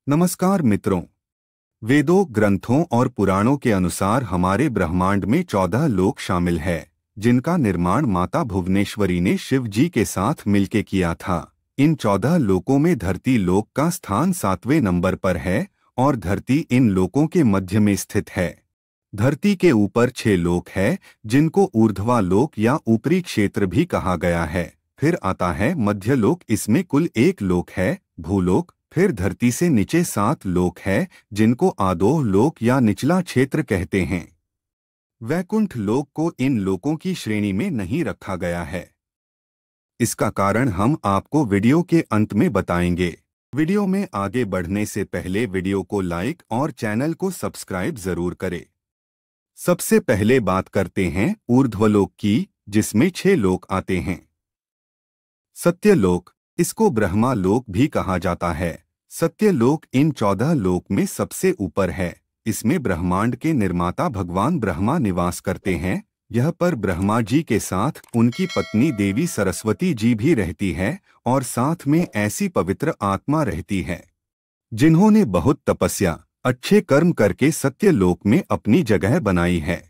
नमस्कार मित्रों। वेदों, ग्रंथों और पुराणों के अनुसार हमारे ब्रह्मांड में 14 लोक शामिल है, जिनका निर्माण माता भुवनेश्वरी ने शिव जी के साथ मिलके किया था। इन 14 लोकों में धरती लोक का स्थान 7वें नंबर पर है और धरती इन लोकों के मध्य में स्थित है। धरती के ऊपर 6 लोक है, जिनको ऊर्ध्वा लोक या ऊपरी क्षेत्र भी कहा गया है। फिर आता है मध्य लोक, इसमें कुल 1 लोक है, भूलोक। फिर धरती से नीचे 7 लोक है, जिनको आधोह लोक या निचला क्षेत्र कहते हैं। वैकुंठ लोक को इन लोकों की श्रेणी में नहीं रखा गया है। इसका कारण हम आपको वीडियो के अंत में बताएंगे। वीडियो में आगे बढ़ने से पहले वीडियो को लाइक और चैनल को सब्सक्राइब जरूर करें। सबसे पहले बात करते हैं ऊर्ध्वलोक की, जिसमें 6 लोक आते हैं। सत्यलोक, इसको ब्रह्मा लोक भी कहा जाता है। सत्यलोक इन 14 लोक में सबसे ऊपर है। इसमें ब्रह्मांड के निर्माता भगवान ब्रह्मा निवास करते हैं। यह पर ब्रह्मा जी के साथ उनकी पत्नी देवी सरस्वती जी भी रहती है और साथ में ऐसी पवित्र आत्मा रहती है जिन्होंने बहुत तपस्या, अच्छे कर्म करके सत्यलोक में अपनी जगह बनाई है।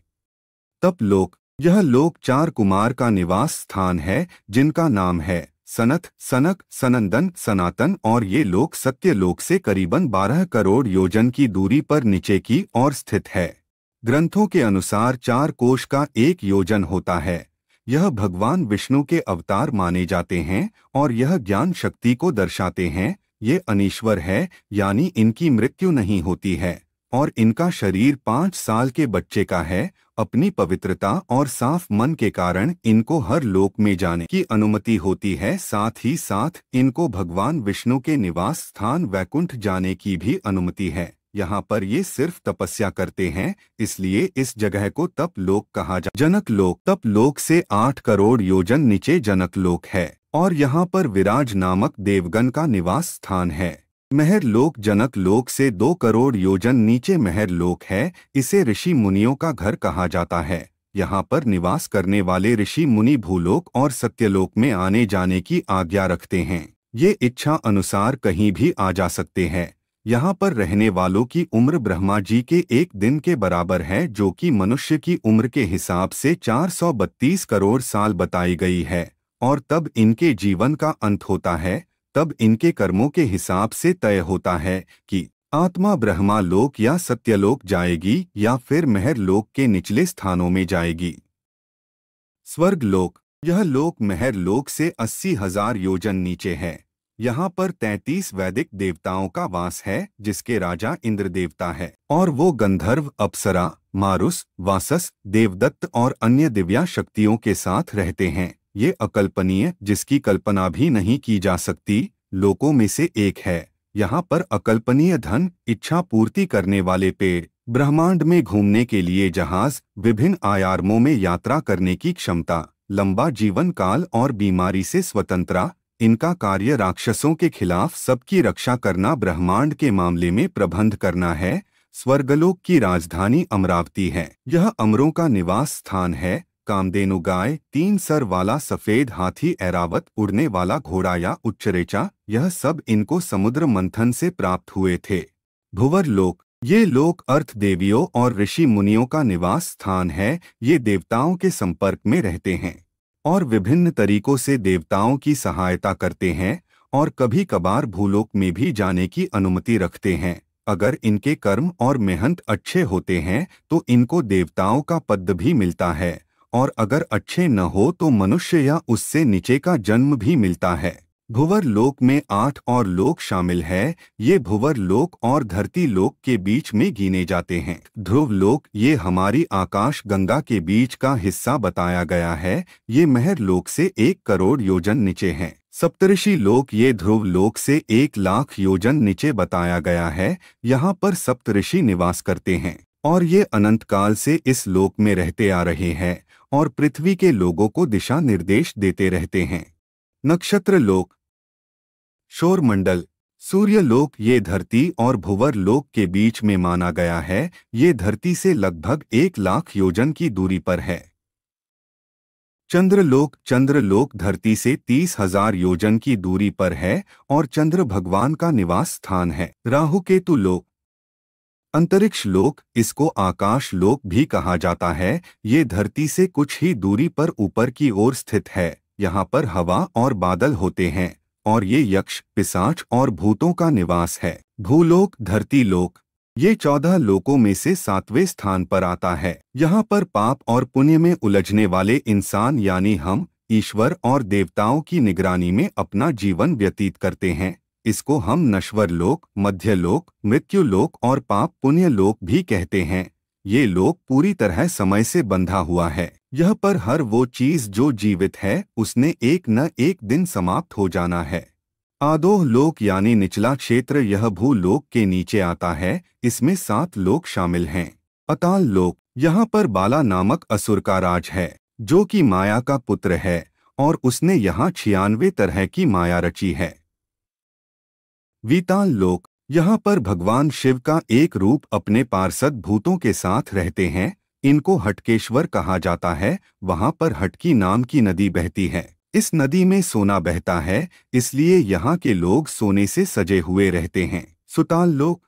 तपलोक, यह लोक 4 कुमार का निवास स्थान है, जिनका नाम है सनत, सनक, सनंदन, सनातन, और ये लोक सत्यलोक से करीबन 12 करोड़ योजन की दूरी पर नीचे की ओर स्थित है। ग्रंथों के अनुसार 4 कोश का 1 योजन होता है। यह भगवान विष्णु के अवतार माने जाते हैं और यह ज्ञान शक्ति को दर्शाते हैं। ये अनीश्वर है, यानी इनकी मृत्यु नहीं होती है और इनका शरीर 5 साल के बच्चे का है। अपनी पवित्रता और साफ मन के कारण इनको हर लोक में जाने की अनुमति होती है। साथ ही साथ इनको भगवान विष्णु के निवास स्थान वैकुंठ जाने की भी अनुमति है। यहाँ पर ये सिर्फ तपस्या करते हैं, इसलिए इस जगह को तप लोक कहा जाता है। जनक लोक, तप लोक से 8 करोड़ योजन नीचे जनक लोक है और यहाँ पर विराज नामक देवगण का निवास स्थान है। महर लोक, जनक लोक से 2 करोड़ योजन नीचे महर लोक है। इसे ऋषि मुनियों का घर कहा जाता है। यहाँ पर निवास करने वाले ऋषि मुनि भूलोक और सत्यलोक में आने जाने की आज्ञा रखते हैं। ये इच्छा अनुसार कहीं भी आ जा सकते हैं। यहाँ पर रहने वालों की उम्र ब्रह्मा जी के 1 दिन के बराबर है, जो कि मनुष्य की उम्र के हिसाब से 432 करोड़ साल बताई गई है। और तब इनके जीवन का अंत होता है। तब इनके कर्मों के हिसाब से तय होता है कि आत्मा ब्रह्मा लोक या सत्यलोक जाएगी या फिर महर लोक के निचले स्थानों में जाएगी। स्वर्ग लोक, यह लोक महर लोक से 80,000 योजन नीचे है। यहाँ पर 33 वैदिक देवताओं का वास है, जिसके राजा इंद्र देवता है और वो गंधर्व, अप्सरा, मारुस, वासस, देवदत्त और अन्य दिव्या शक्तियों के साथ रहते हैं। ये अकल्पनीय, जिसकी कल्पना भी नहीं की जा सकती, लोकों में से एक है। यहाँ पर अकल्पनीय धन, इच्छा पूर्ति करने वाले पेड़, ब्रह्मांड में घूमने के लिए जहाज, विभिन्न आयामों में यात्रा करने की क्षमता, लंबा जीवन काल और बीमारी से स्वतंत्रता। इनका कार्य राक्षसों के खिलाफ सबकी रक्षा करना, ब्रह्मांड के मामले में प्रबंध करना है। स्वर्गलोक की राजधानी अमरावती है। यह अमरों का निवास स्थान है। कामधेनु गाय, 3 सर वाला सफेद हाथी, ऐरावत, उड़ने वाला घोड़ा या उच्चरेचा, यह सब इनको समुद्र मंथन से प्राप्त हुए थे। भुवर लोक, ये लोक अर्थ देवियों और ऋषि मुनियों का निवास स्थान है। ये देवताओं के संपर्क में रहते हैं और विभिन्न तरीकों से देवताओं की सहायता करते हैं और कभी कभार भूलोक में भी जाने की अनुमति रखते हैं। अगर इनके कर्म और मेहनत अच्छे होते हैं तो इनको देवताओं का पद भी मिलता है और अगर अच्छे न हो तो मनुष्य या उससे नीचे का जन्म भी मिलता है। भुवर लोक में 8 और लोक शामिल है। ये भुवर लोक और धरती लोक के बीच में गिने जाते हैं। ध्रुव लोक, ये हमारी आकाश गंगा के बीच का हिस्सा बताया गया है। ये महर लोक से 1 करोड़ योजन नीचे है। सप्तऋषि लोक, ये ध्रुव लोक से 1 लाख योजन नीचे बताया गया है। यहाँ पर सप्तऋषि निवास करते हैं और ये अनंत काल से इस लोक में रहते आ रहे हैं और पृथ्वी के लोगों को दिशा निर्देश देते रहते हैं। नक्षत्र लोक, शोरमंडल, सूर्य लोक, ये धरती और भुवर लोक के बीच में माना गया है। ये धरती से लगभग 1 लाख योजन की दूरी पर है। चंद्रलोक धरती से 30,000 योजन की दूरी पर है और चंद्र भगवान का निवास स्थान है। राहु केतु लोक, अंतरिक्ष लोक, इसको आकाश लोक भी कहा जाता है। ये धरती से कुछ ही दूरी पर ऊपर की ओर स्थित है। यहाँ पर हवा और बादल होते हैं और ये यक्ष, पिशाच और भूतों का निवास है। भूलोक, धरती लोक, ये 14 लोकों में से 7वें स्थान पर आता है। यहाँ पर पाप और पुण्य में उलझने वाले इंसान यानी हम ईश्वर और देवताओं की निगरानी में अपना जीवन व्यतीत करते हैं। इसको हम नश्वर लोक, मध्य लोक, मृत्यु लोक और पाप पुण्य लोक भी कहते हैं। ये लोक पूरी तरह समय से बंधा हुआ है। यह पर हर वो चीज जो जीवित है उसने एक न एक दिन समाप्त हो जाना है। आधोह लोक यानी निचला क्षेत्र, यह भूलोक के नीचे आता है। इसमें 7 लोक शामिल हैं। अकाल लोक, यहाँ पर बाला नामक असुर का राज है जो कि माया का पुत्र है और उसने यहाँ 96 तरह की माया रची है। वीताल लोक, यहाँ पर भगवान शिव का एक रूप अपने पार्षद भूतों के साथ रहते हैं। इनको हटकेश्वर कहा जाता है। वहाँ पर हटकी नाम की नदी बहती है। इस नदी में सोना बहता है, इसलिए यहाँ के लोग सोने से सजे हुए रहते हैं। सुताल लोक,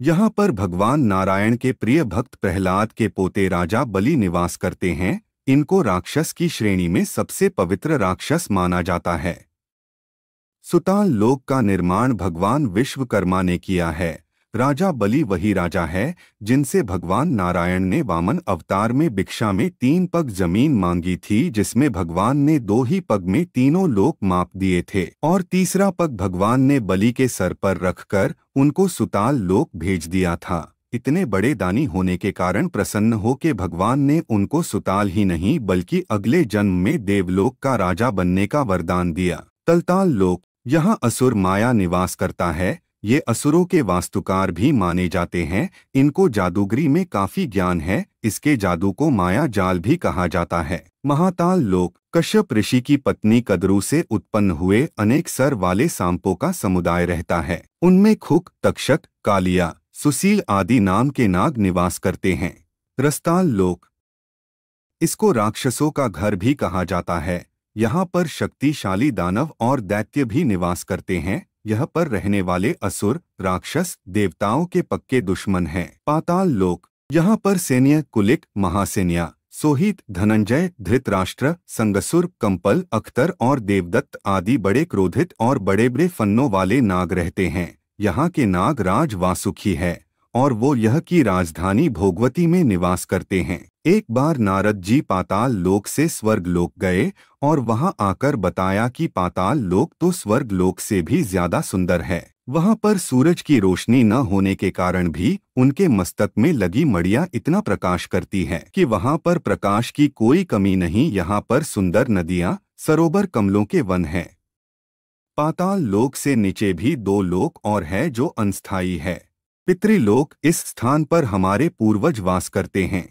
यहाँ पर भगवान नारायण के प्रिय भक्त प्रहलाद के पोते राजा बलि निवास करते हैं। इनको राक्षस की श्रेणी में सबसे पवित्र राक्षस माना जाता है। सुताल लोक का निर्माण भगवान विश्वकर्मा ने किया है। राजा बलि वही राजा है जिनसे भगवान नारायण ने वामन अवतार में भिक्षा में 3 पग जमीन मांगी थी, जिसमें भगवान ने 2 ही पग में तीनों लोक माप दिए थे और तीसरा पग भगवान ने बलि के सर पर रखकर उनको सुताल लोक भेज दिया था। इतने बड़े दानी होने के कारण प्रसन्न हो के भगवान ने उनको सुताल ही नहीं बल्कि अगले जन्म में देवलोक का राजा बनने का वरदान दिया। तलताल लोक, यहाँ असुर माया निवास करता है। ये असुरों के वास्तुकार भी माने जाते हैं। इनको जादूगरी में काफी ज्ञान है। इसके जादू को माया जाल भी कहा जाता है। महाताल लोक, कश्यप ऋषि की पत्नी कद्रू से उत्पन्न हुए अनेक सर वाले सांपों का समुदाय रहता है। उनमें खुक, तक्षक, कालिया, सुशील आदि नाम के नाग निवास करते हैं। रस्ताल लोक, इसको राक्षसों का घर भी कहा जाता है। यहाँ पर शक्तिशाली दानव और दैत्य भी निवास करते हैं। यह पर रहने वाले असुर, राक्षस, देवताओं के पक्के दुश्मन हैं। पाताल लोक, यहाँ पर सैन्य, कुलिक, महासेन्या, सोहित, धनंजय, धृतराष्ट्र, संगसुर, कंपल, अख्तर और देवदत्त आदि बड़े क्रोधित और बड़े बड़े फन्नों वाले नाग रहते हैं। यहाँ के नाग राज वासुकी है और वो यह की राजधानी भोगवती में निवास करते हैं। एक बार नारद जी पाताल लोक से स्वर्ग लोक गए और वहां आकर बताया कि पाताल लोक तो स्वर्ग लोक से भी ज्यादा सुंदर है। वहां पर सूरज की रोशनी न होने के कारण भी उनके मस्तक में लगी मड़ियां इतना प्रकाश करती है कि वहां पर प्रकाश की कोई कमी नहीं। यहाँ पर सुंदर नदियां, सरोवर, कमलों के वन हैं। पाताल लोक से नीचे भी 2 लोक और है जो अनस्थायी है। पितृलोक, इस स्थान पर हमारे पूर्वज वास करते हैं।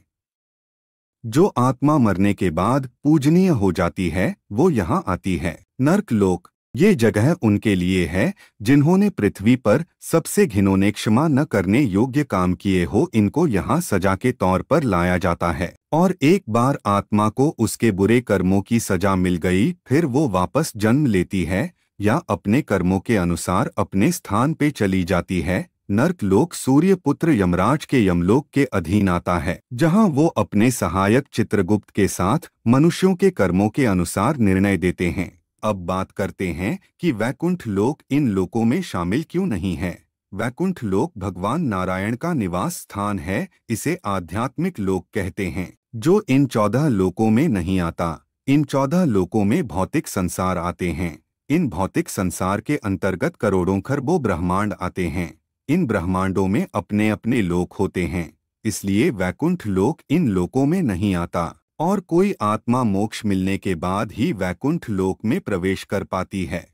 जो आत्मा मरने के बाद पूजनीय हो जाती है वो यहाँ आती है। नर्क लोक, ये जगह उनके लिए है जिन्होंने पृथ्वी पर सबसे घिनौने, क्षमा न करने योग्य काम किए हो। इनको यहाँ सजा के तौर पर लाया जाता है और एक बार आत्मा को उसके बुरे कर्मों की सजा मिल गई फिर वो वापस जन्म लेती है या अपने कर्मों के अनुसार अपने स्थान पे चली जाती है। नर्क लोक सूर्य पुत्र यमराज के यमलोक के अधीन आता है, जहां वो अपने सहायक चित्रगुप्त के साथ मनुष्यों के कर्मों के अनुसार निर्णय देते हैं। अब बात करते हैं कि वैकुंठ लोक इन लोकों में शामिल क्यों नहीं है। वैकुंठ लोक भगवान नारायण का निवास स्थान है। इसे आध्यात्मिक लोक कहते हैं, जो इन 14 लोकों में नहीं आता। इन 14 लोकों में भौतिक संसार आते हैं। इन भौतिक संसार के अंतर्गत करोड़ों खरबों ब्रह्मांड आते हैं। इन ब्रह्मांडों में अपने अपने लोक होते हैं, इसलिए वैकुंठ लोक इन लोकों में नहीं आता और कोई आत्मा मोक्ष मिलने के बाद ही वैकुंठ लोक में प्रवेश कर पाती है।